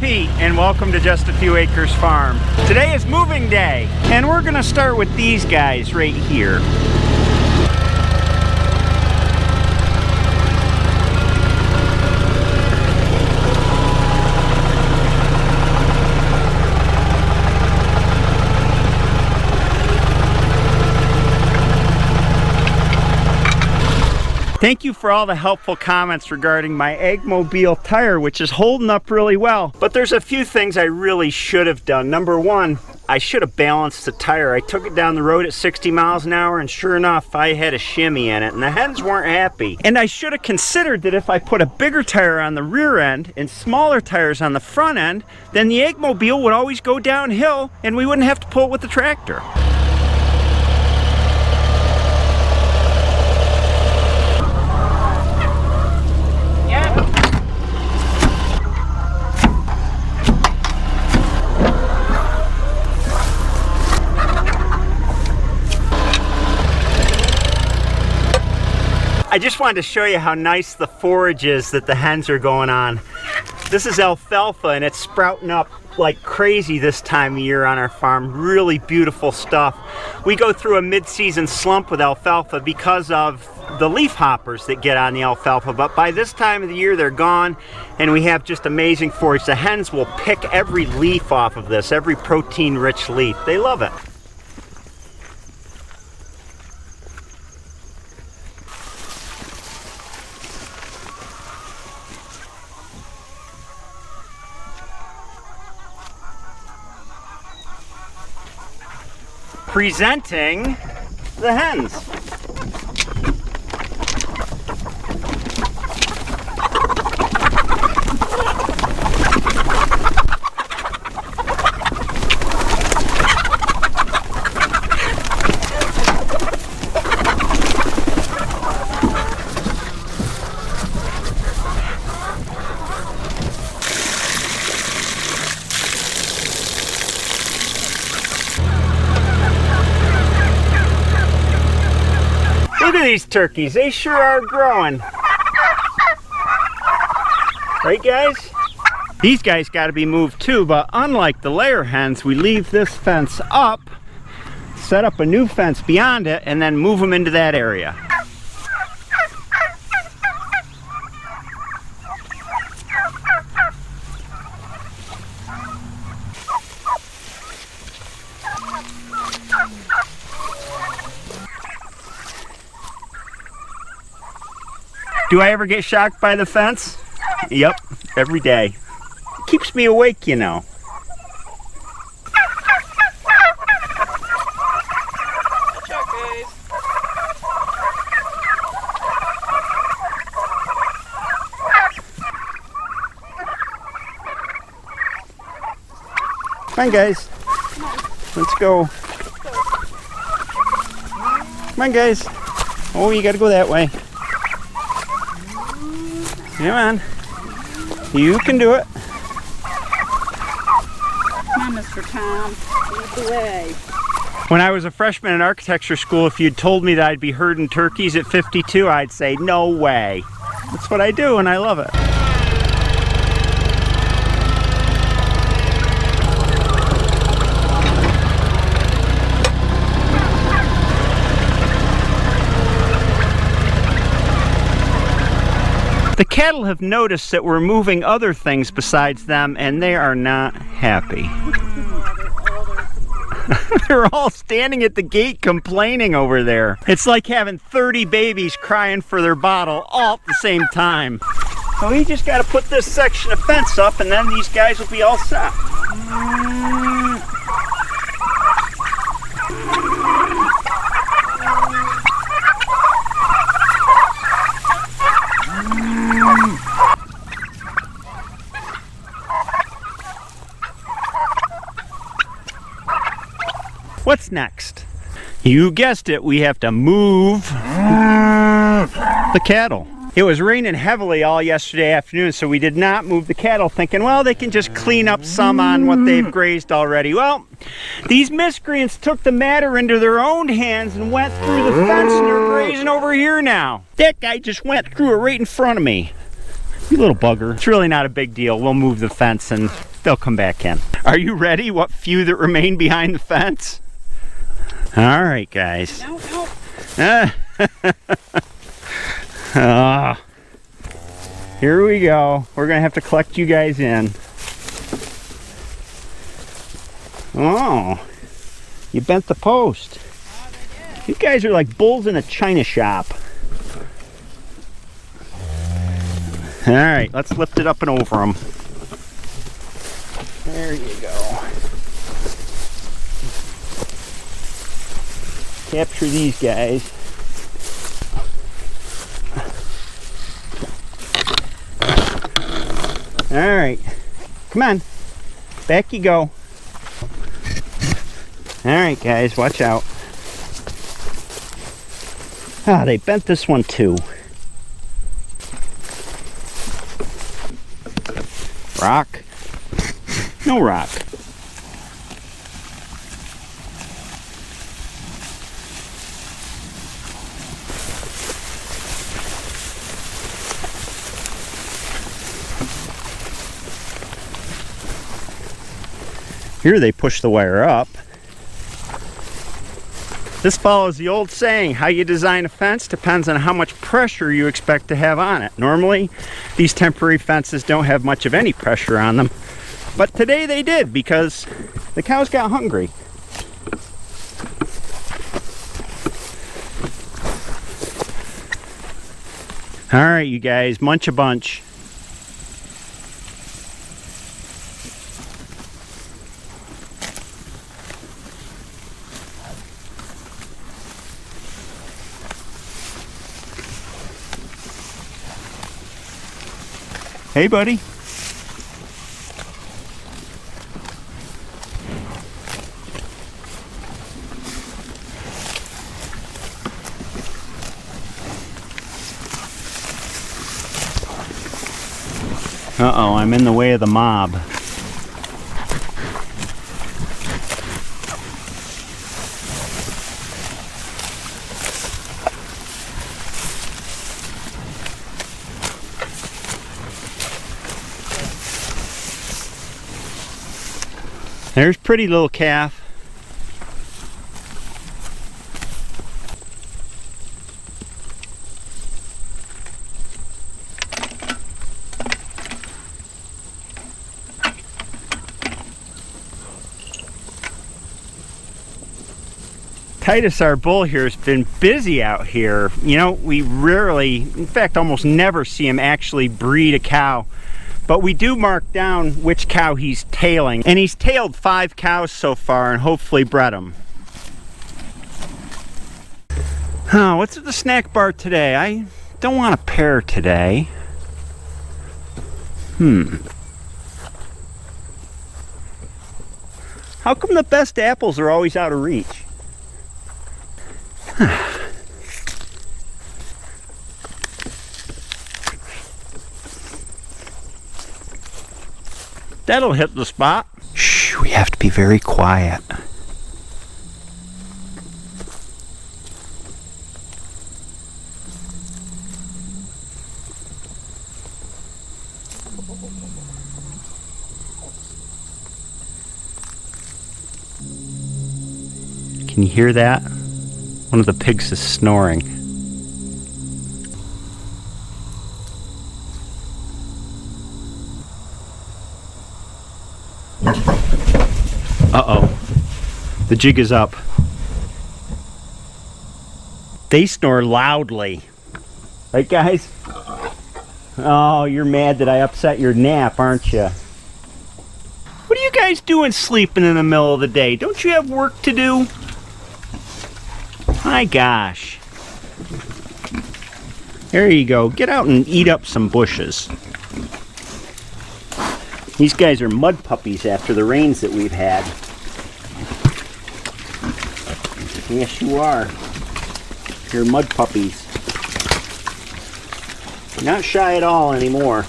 Pete, and welcome to Just a Few Acres Farm. Today is moving day, and we're gonna start with these guys right here. Thank you for all the helpful comments regarding my Eggmobile tire, which is holding up really well. But there's a few things I really should have done. Number one, I should have balanced the tire. I took it down the road at 60 miles an hour, and sure enough, I had a shimmy in it, and the hens weren't happy. And I should have considered that if I put a bigger tire on the rear end and smaller tires on the front end, then the Eggmobile would always go downhill, and we wouldn't have to pull it with the tractor. I just wanted to show you how nice the forage is that the hens are going on. This is alfalfa, and it's sprouting up like crazy this time of year on our farm. Really beautiful stuff. We go through a mid-season slump with alfalfa because of the leaf hoppers that get on the alfalfa, but by this time of the year they're gone, and we have just amazing forage. The hens will pick every leaf off of this, every protein-rich leaf. They love it. Presenting the hens. Look at these turkeys, they sure are growing. Right, guys? These guys got to be moved too, but unlike the layer hens, we leave this fence up, set up a new fence beyond it, and then move them into that area. Do I ever get shocked by the fence? Yep, every day. It keeps me awake, you know. Come on, guys. Let's go. Come on, guys. Oh, you gotta go that way. Come on. You can do it. Come on, Mr. Tom. Lead the way. When I was a freshman in architecture school, if you'd told me that I'd be herding turkeys at 52, I'd say, no way. That's what I do, and I love it. The cattle have noticed that we're moving other things besides them, and they are not happy. They're all standing at the gate complaining over there. It's like having 30 babies crying for their bottle all at the same time. So we just got to put this section of fence up, and then these guys will be all set. What's next? You guessed it, we have to move the cattle. It was raining heavily all yesterday afternoon, so we did not move the cattle, thinking, well, they can just clean up some on what they've grazed already. Well, these miscreants took the matter into their own hands and went through the fence, and they're grazing over here now. That guy just went through it right in front of me. You little bugger. It's really not a big deal. We'll move the fence and They'll come back in. Are you ready? What few that remain behind the fence? All right, guys. No. Here we go. We're gonna have to collect you guys in. Oh, you bent the post. Oh, they did. You guys are like bulls in a china shop. All right, let's lift it up and over them. There you go. Capture these guys. All right, come on, back you go. All right, guys, watch out. Ah, they bent this one too. Rock? No rock. Here they push the wire up. This follows the old saying, how you design a fence depends on how much pressure you expect to have on it. Normally, these temporary fences don't have much of any pressure on them. But today they did, because the cows got hungry. All right, you guys, munch a bunch. Hey, buddy. Uh-oh, I'm in the way of the mob. There's pretty little calf. Titus, our bull here, has been busy out here. You know, we rarely, in fact almost never see him actually breed a cow. But we do mark down which cow he's tailing. And he's tailed 5 cows so far and hopefully bred them. Oh, what's at the snack bar today? I don't want a pear today. How come the best apples are always out of reach? That'll hit the spot. Shh, we have to be very quiet. Can you hear that? One of the pigs is snoring. Uh-oh. The jig is up. They snore loudly. Right, guys? Oh, you're mad that I upset your nap, aren't you? What are you guys doing sleeping in the middle of the day? Don't you have work to do? My gosh. There you go. Get out and eat up some bushes. These guys are mud puppies after the rains that we've had. Yes, you are. You're mud puppies. You're not shy at all anymore.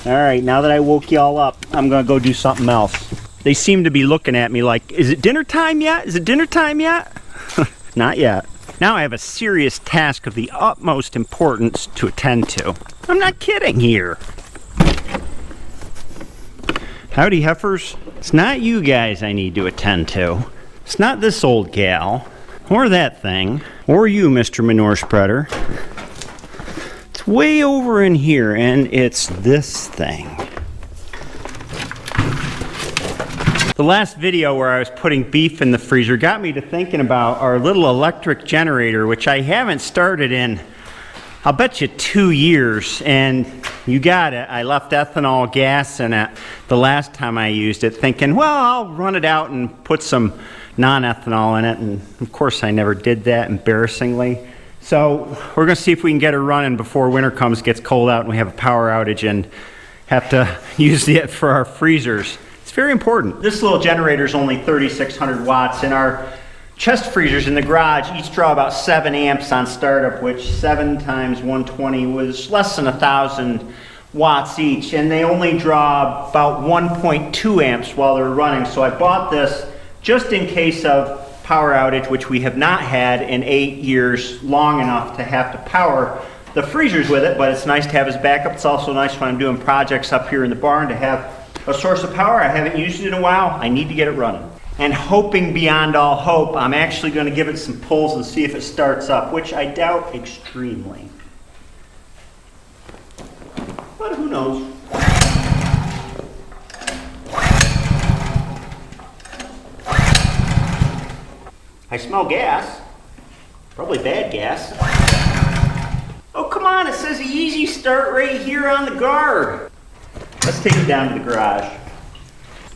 Alright, now that I woke y'all up, I'm gonna go do something else. They seem to be looking at me like, is it dinner time yet? Is it dinner time yet? Not yet. Now I have a serious task of the utmost importance to attend to. I'm not kidding here. Howdy, heifers. It's not you guys I need to attend to. It's not this old gal, or that thing, or you, Mr. Manure Spreader. It's way over in here, and it's this thing. The last video where I was putting beef in the freezer got me to thinking about our little electric generator, which I haven't started in, I'll bet you 2 years, and you got it. I left ethanol gas in it the last time I used it, thinking, well, I'll run it out and put some non-ethanol in it, and of course I never did that, embarrassingly. So we're gonna see if we can get her running before winter comes, gets cold out, and we have a power outage and have to use it for our freezers. It's very important. This little generator is only 3,600 watts, and our chest freezers in the garage each draw about 7 amps on startup, which 7 times 120 was less than 1,000 watts each, and they only draw about 1.2 amps while they're running. So I bought this just in case of power outage, which we have not had in 8 years, long enough to have to power the freezers with it, but it's nice to have as backup. It's also nice when I'm doing projects up here in the barn to have a source of power. I haven't used it in a while. I need to get it running. And hoping beyond all hope, I'm actually going to give it some pulls and see if it starts up, which I doubt extremely. But who knows? I smell gas. Probably bad gas. Oh, come on, it says easy start right here on the guard. Let's take it down to the garage.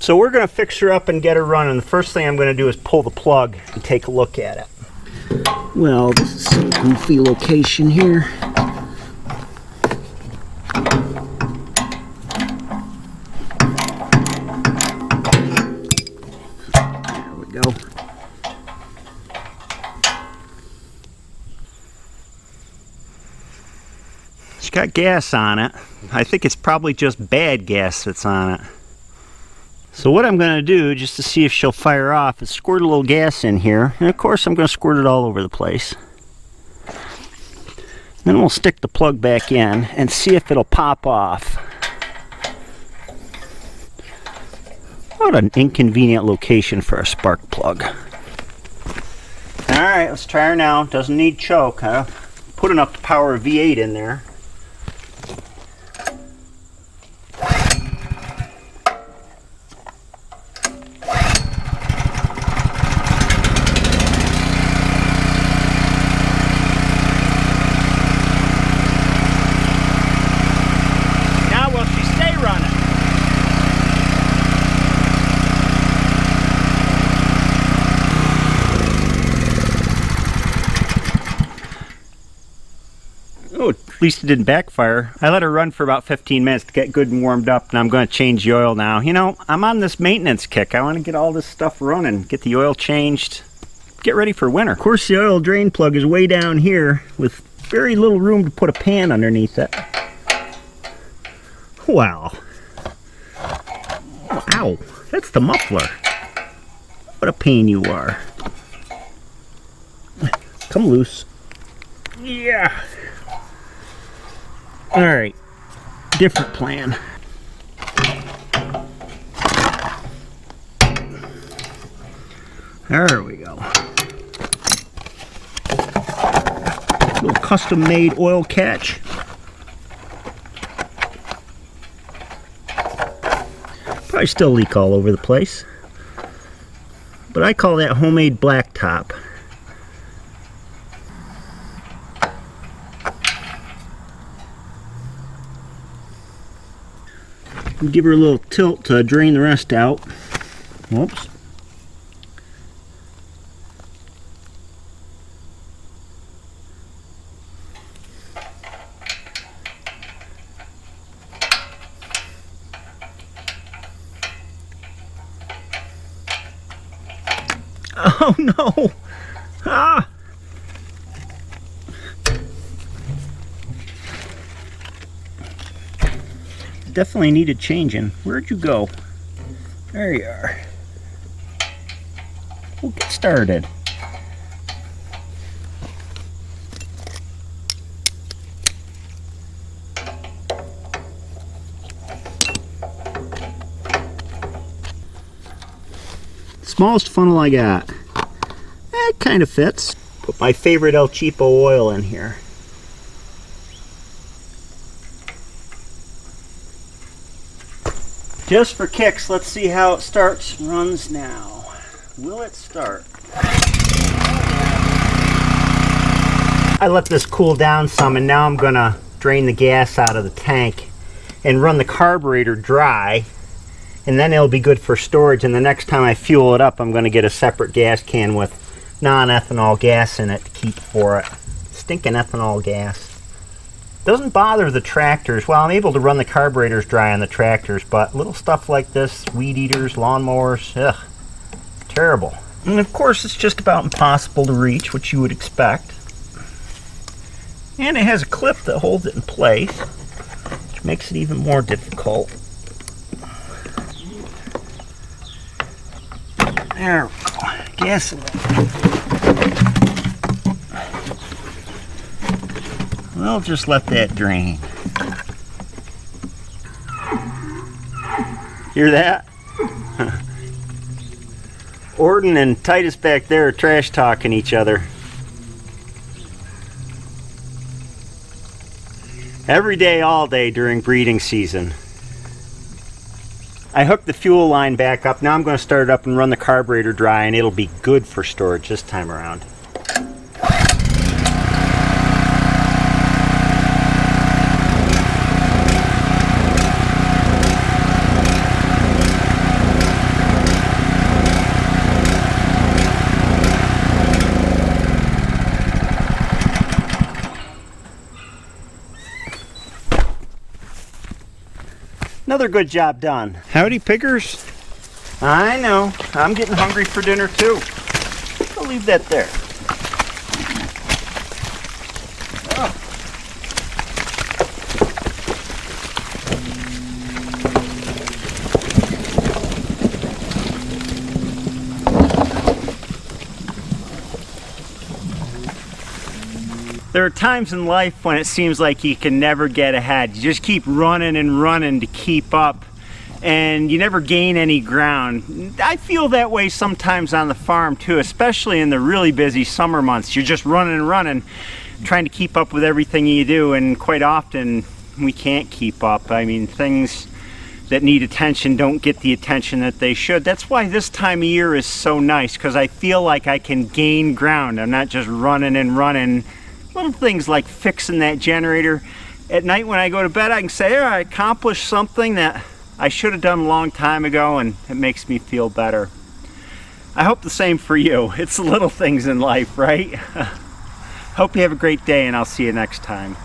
So we're going to fix her up and get her running. The first thing I'm going to do is pull the plug and take a look at it. Well, this is some goofy location here. There we go. It's got gas on it. I think it's probably just bad gas that's on it. So what I'm going to do, just to see if she'll fire off, is squirt a little gas in here. And of course I'm going to squirt it all over the place. Then we'll stick the plug back in and see if it'll pop off. What an inconvenient location for a spark plug. Alright, let's try her now. Doesn't need choke. Huh? Put enough to power a V8 in there. Oh, at least it didn't backfire. I let her run for about 15 minutes to get good and warmed up, and I'm going to change the oil now. You know, I'm on this maintenance kick. I want to get all this stuff running, get the oil changed, get ready for winter. Of course, the oil drain plug is way down here with very little room to put a pan underneath it. Wow. Ow, that's the muffler. What a pain you are. Come loose. Yeah. Alright, different plan. There we go. Little custom-made oil catch. Probably still leak all over the place. But I call that homemade blacktop. Give her a little tilt to drain the rest out. Whoops. Oh no! Ah! Definitely needed changing. Where'd you go? There you are. We'll get started. Smallest funnel I got. That kind of fits. Put my favorite El Cheapo oil in here. Just for kicks, let's see how it starts, runs now. Will it start? I let this cool down some, and now I'm gonna drain the gas out of the tank and run the carburetor dry, and then it'll be good for storage. And the next time I fuel it up, I'm gonna get a separate gas can with non-ethanol gas in it to keep for it. Stinking ethanol gas. Doesn't bother the tractors. Well, I'm able to run the carburetors dry on the tractors, but little stuff like this, weed eaters, lawnmowers, ugh, terrible. And of course, it's just about impossible to reach, which you would expect. And it has a clip that holds it in place, which makes it even more difficult. There we go. Gasoline. We'll just let that drain. Hear that? Orden and Titus back there are trash talking each other. Every day, all day during breeding season. I hooked the fuel line back up. Now I'm going to start it up and run the carburetor dry, and it'll be good for storage this time around. Another good job done. Howdy, piggers. I know. I'm getting hungry for dinner, too. I'll leave that there. Oh. There are times in life when it seems like you can never get ahead. You just keep running and running to keep up, and you never gain any ground. I feel that way sometimes on the farm too, especially in the really busy summer months. You're just running and running, trying to keep up with everything you do, and quite often we can't keep up. I mean, things that need attention don't get the attention that they should. That's why this time of year is so nice, because I feel like I can gain ground. I'm not just running and running. Little things like fixing that generator. At night when I go to bed, I can say, I accomplished something that I should have done a long time ago, and it makes me feel better. I hope the same for you. It's the little things in life, right? Hope you have a great day, and I'll see you next time.